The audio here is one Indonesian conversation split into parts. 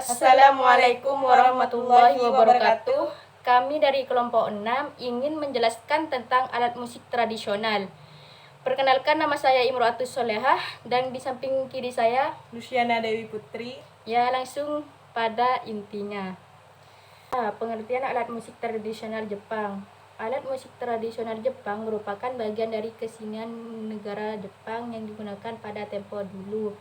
Assalamualaikum warahmatullahi wabarakatuh. Kami dari kelompok 6 ingin menjelaskan tentang alat musik tradisional. Perkenalkan, nama saya Imro'atus Solehah dan di samping kiri saya Luciana Dewi Putri. Ya, langsung pada intinya. Pengertian alat musik tradisional Jepang. Alat musik tradisional Jepang merupakan bagian dari kesenian negara Jepang yang digunakan pada tempo dulu.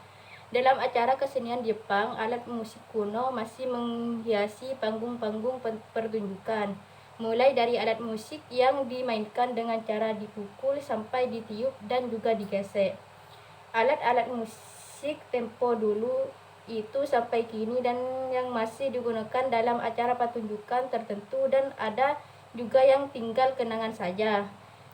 Dalam acara kesenian Jepang, alat musik kuno masih menghiasi panggung-panggung pertunjukan, mulai dari alat musik yang dimainkan dengan cara dipukul sampai ditiup dan juga digesek. Alat-alat musik tempo dulu itu sampai kini dan yang masih digunakan dalam acara pertunjukan tertentu, dan ada juga yang tinggal kenangan saja.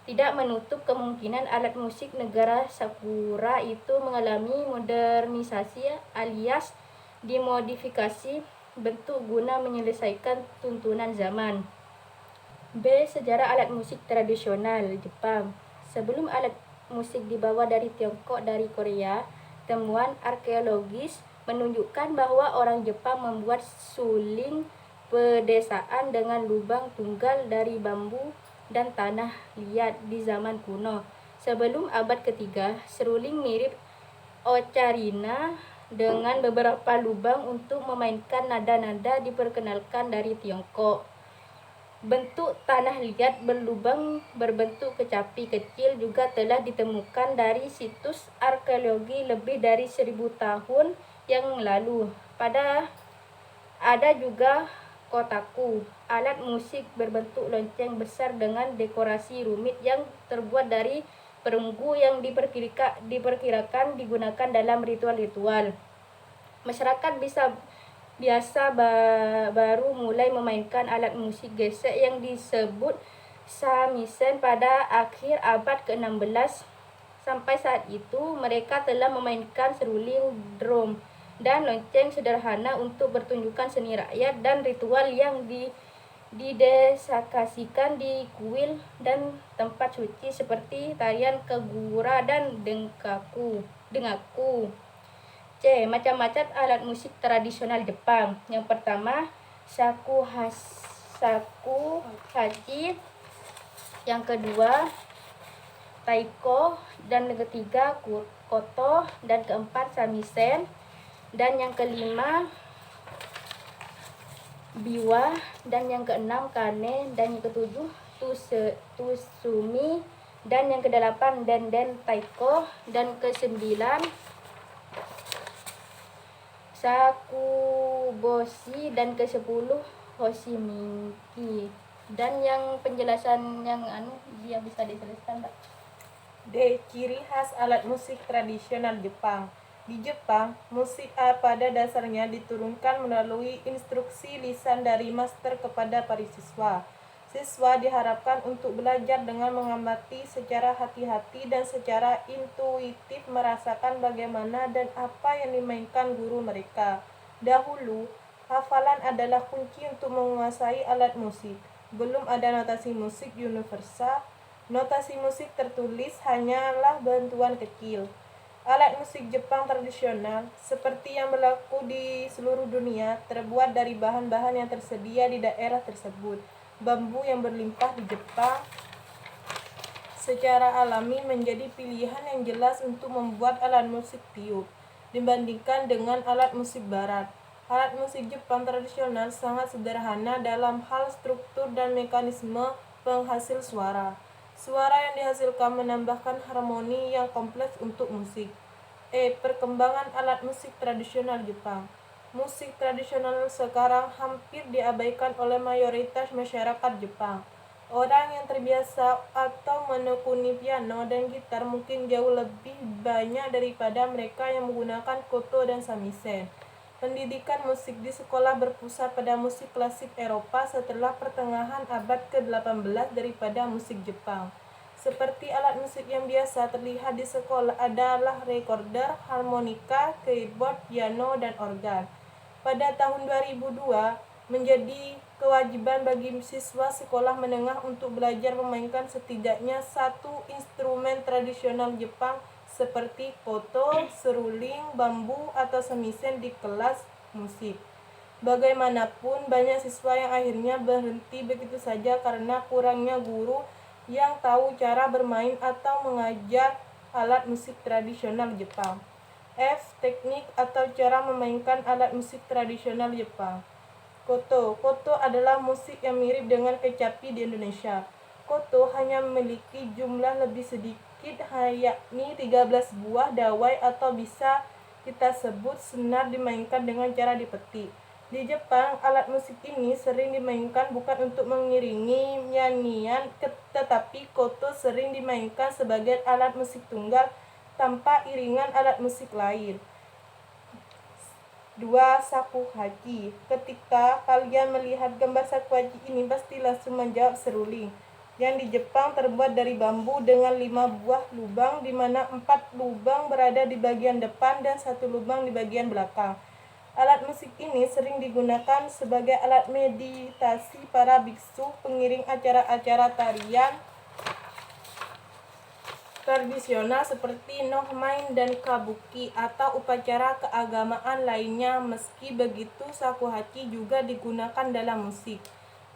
Tidak menutup kemungkinan alat musik negara Sakura itu mengalami modernisasi alias dimodifikasi bentuk guna menyelesaikan tuntunan zaman. B. Sejarah alat musik tradisional Jepang. Sebelum alat musik dibawa dari Tiongkok dari Korea, temuan arkeologis menunjukkan bahwa orang Jepang membuat suling pedesaan dengan lubang tunggal dari bambu dan tanah liat di zaman kuno. Sebelum abad ketiga, seruling mirip ocarina dengan beberapa lubang untuk memainkan nada-nada diperkenalkan dari Tiongkok. Bentuk tanah liat berlubang berbentuk kecapi kecil juga telah ditemukan dari situs arkeologi lebih dari 1000 tahun yang lalu. Ada juga kotaku, alat musik berbentuk lonceng besar dengan dekorasi rumit yang terbuat dari perunggu yang diperkirakan digunakan dalam ritual-ritual. Masyarakat biasa baru mulai memainkan alat musik gesek yang disebut samisen pada akhir abad ke-16. Sampai saat itu mereka telah memainkan seruling, drum, dan lonceng sederhana untuk pertunjukan seni rakyat dan ritual yang didesakasikan di kuil dan tempat suci seperti tarian kagura dan dengaku. C. Macam-macam alat musik tradisional Jepang. Yang pertama, shakuhachi. Yang kedua, taiko. Dan yang ketiga, koto. Dan keempat, samisen. Dan yang kelima, biwa. Dan yang keenam, kane. Dan yang ketujuh, tusumi. Dan yang kedelapan, denden taiko. Dan kesembilan, sakuboshi. Dan ke-10, hoshiminki. Dan yang penjelasan yang dia bisa dijelaskan, Mbak. D. Ciri khas alat musik tradisional Jepang. Di Jepang, musik pada dasarnya diturunkan melalui instruksi lisan dari master kepada para siswa. Siswa diharapkan untuk belajar dengan mengamati secara hati-hati dan secara intuitif merasakan bagaimana dan apa yang dimainkan guru mereka. Dahulu, hafalan adalah kunci untuk menguasai alat musik. Belum ada notasi musik universal. Notasi musik tertulis hanyalah bantuan kecil. Alat musik Jepang tradisional, seperti yang berlaku di seluruh dunia, terbuat dari bahan-bahan yang tersedia di daerah tersebut. Bambu yang berlimpah di Jepang secara alami menjadi pilihan yang jelas untuk membuat alat musik tiup dibandingkan dengan alat musik barat. Alat musik Jepang tradisional sangat sederhana dalam hal struktur dan mekanisme penghasil suara. Suara yang dihasilkan menambahkan harmoni yang kompleks untuk musik. Perkembangan alat musik tradisional Jepang. Musik tradisional sekarang hampir diabaikan oleh mayoritas masyarakat Jepang. Orang yang terbiasa atau menekuni piano dan gitar mungkin jauh lebih banyak daripada mereka yang menggunakan koto dan samisen. Pendidikan musik di sekolah berpusat pada musik klasik Eropa setelah pertengahan abad ke-18 daripada musik Jepang. Seperti alat musik yang biasa terlihat di sekolah adalah recorder, harmonika, keyboard, piano, dan organ. Pada tahun 2002, menjadi kewajiban bagi siswa sekolah menengah untuk belajar memainkan setidaknya satu instrumen tradisional Jepang seperti koto, seruling, bambu, atau samisen di kelas musik. Bagaimanapun, banyak siswa yang akhirnya berhenti begitu saja karena kurangnya guru yang tahu cara bermain atau mengajar alat musik tradisional Jepang. F. Teknik atau cara memainkan alat musik tradisional Jepang. Koto. Koto adalah musik yang mirip dengan kecapi di Indonesia. Koto hanya memiliki jumlah lebih sedikit, yakni 13 buah dawai atau bisa kita sebut senar dimainkan dengan cara dipetik. Di Jepang, alat musik ini sering dimainkan bukan untuk mengiringi nyanyian, tetapi koto sering dimainkan sebagai alat musik tunggal tanpa iringan alat musik lain. 2. Shakuhachi. Ketika kalian melihat gambar shakuhachi ini, pasti langsung menjawab seruling, yang di Jepang terbuat dari bambu dengan 5 buah lubang, di mana 4 lubang berada di bagian depan dan 1 lubang di bagian belakang. Alat musik ini sering digunakan sebagai alat meditasi para biksu, pengiring acara-acara tarian tradisional seperti Nohmain dan Kabuki atau upacara keagamaan lainnya. Meski begitu, shakuhachi juga digunakan dalam musik.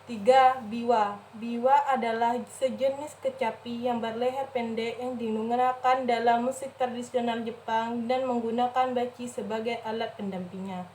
3. Biwa. Biwa adalah sejenis kecapi yang berleher pendek yang digunakan dalam musik tradisional Jepang dan menggunakan bachi sebagai alat pendampingnya.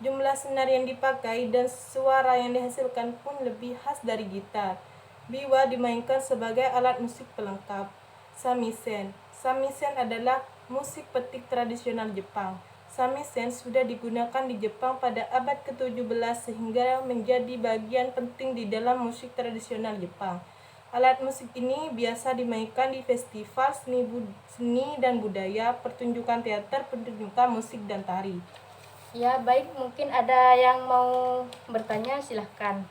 Jumlah senar yang dipakai dan suara yang dihasilkan pun lebih khas dari gitar. Biwa dimainkan sebagai alat musik pelengkap. Samisen. Samisen adalah musik petik tradisional Jepang. Samisen sudah digunakan di Jepang pada abad ke-17 sehingga menjadi bagian penting di dalam musik tradisional Jepang. Alat musik ini biasa dimainkan di festival seni dan budaya, pertunjukan teater, pertunjukan musik dan tari. Ya, baik, mungkin ada yang mau bertanya, silahkan.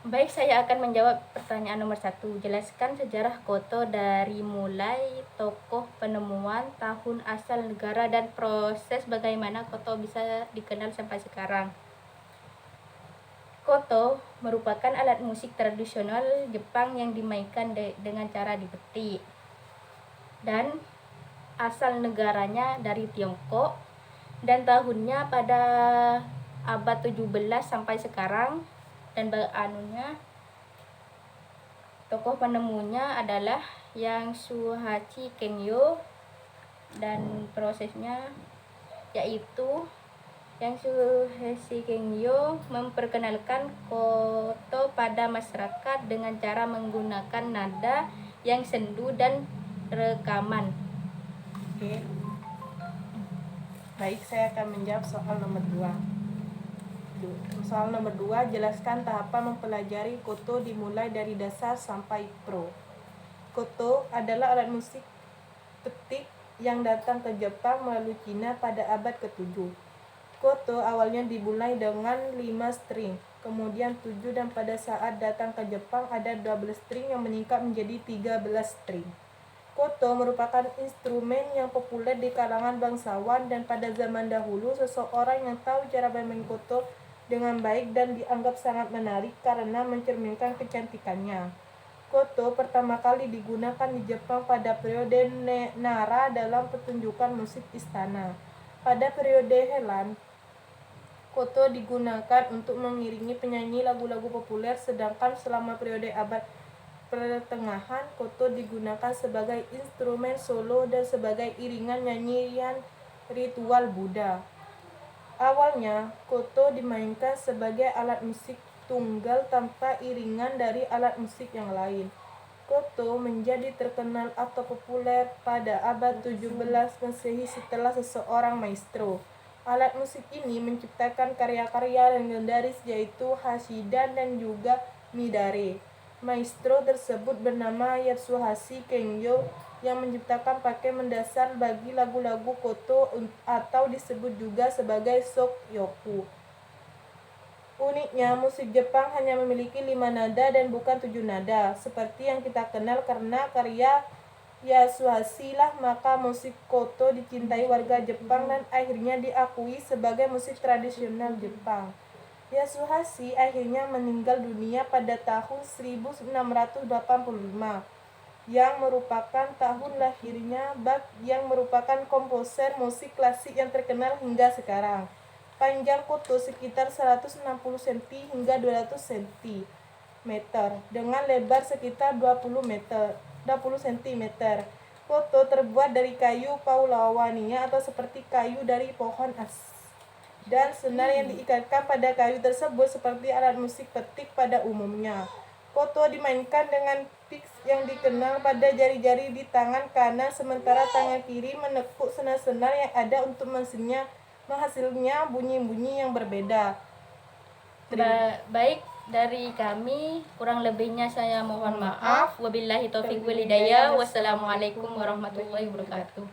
Baik, saya akan menjawab pertanyaan nomor 1. Jelaskan sejarah koto dari mulai tokoh penemuan, tahun asal negara, dan proses bagaimana koto bisa dikenal sampai sekarang. Koto merupakan alat musik tradisional Jepang yang dimainkan dengan cara dipetik. Dan asal negaranya dari Tiongkok dan tahunnya pada abad 17 sampai sekarang. Dan tokoh penemunya adalah Yasuhashi Kengyo, dan prosesnya yaitu Yasuhashi Kengyo memperkenalkan koto pada masyarakat dengan cara menggunakan nada yang sendu dan rekaman. Oke. Baik, saya akan menjawab soal nomor 2. Soal nomor 2, jelaskan tahapan mempelajari koto dimulai dari dasar sampai pro. Koto adalah alat musik petik yang datang ke Jepang melalui Cina pada abad ke-7. Koto awalnya dimulai dengan 5 string, kemudian 7, dan pada saat datang ke Jepang ada 12 string yang meningkat menjadi 13 string. Koto merupakan instrumen yang populer di kalangan bangsawan, dan pada zaman dahulu seseorang yang tahu cara bermain koto dengan baik dan dianggap sangat menarik karena mencerminkan kecantikannya. Koto pertama kali digunakan di Jepang pada periode Nara dalam pertunjukan musik istana. Pada periode Heian, koto digunakan untuk mengiringi penyanyi lagu-lagu populer, sedangkan selama periode abad pertengahan, koto digunakan sebagai instrumen solo dan sebagai iringan nyanyian ritual Buddha. Awalnya, koto dimainkan sebagai alat musik tunggal tanpa iringan dari alat musik yang lain. Koto menjadi terkenal atau populer pada abad 17 Masehi setelah seseorang maestro alat musik ini menciptakan karya-karya legendaris yaitu Hashidan dan juga Midare. Maestro tersebut bernama Yasuhashi Kengyo yang menciptakan pakem mendasar bagi lagu-lagu koto atau disebut juga sebagai Shokyoku. Uniknya, musik Jepang hanya memiliki 5 nada dan bukan 7 nada, seperti yang kita kenal. Karena karya Yasuhashi lah maka musik koto dicintai warga Jepang dan akhirnya diakui sebagai musik tradisional Jepang. Yasuhashi akhirnya meninggal dunia pada tahun 1685, yang merupakan tahun lahirnya Bach yang merupakan komposer musik klasik yang terkenal hingga sekarang. Panjang koto sekitar 160 cm hingga 200 cm dengan lebar sekitar 20 cm. Koto terbuat dari kayu paulawania atau seperti kayu dari pohon as. Dan senar yang diikatkan pada kayu tersebut seperti alat musik petik pada umumnya. Koto dimainkan dengan picks yang dikenal pada jari-jari di tangan kanan, sementara tangan kiri menekuk senar-senar yang ada untuk menghasilnya bunyi-bunyi yang berbeda. Baik, dari kami, kurang lebihnya saya mohon maaf. Wabillahi taufiq wal hidayah. Wassalamualaikum warahmatullahi wabarakatuh.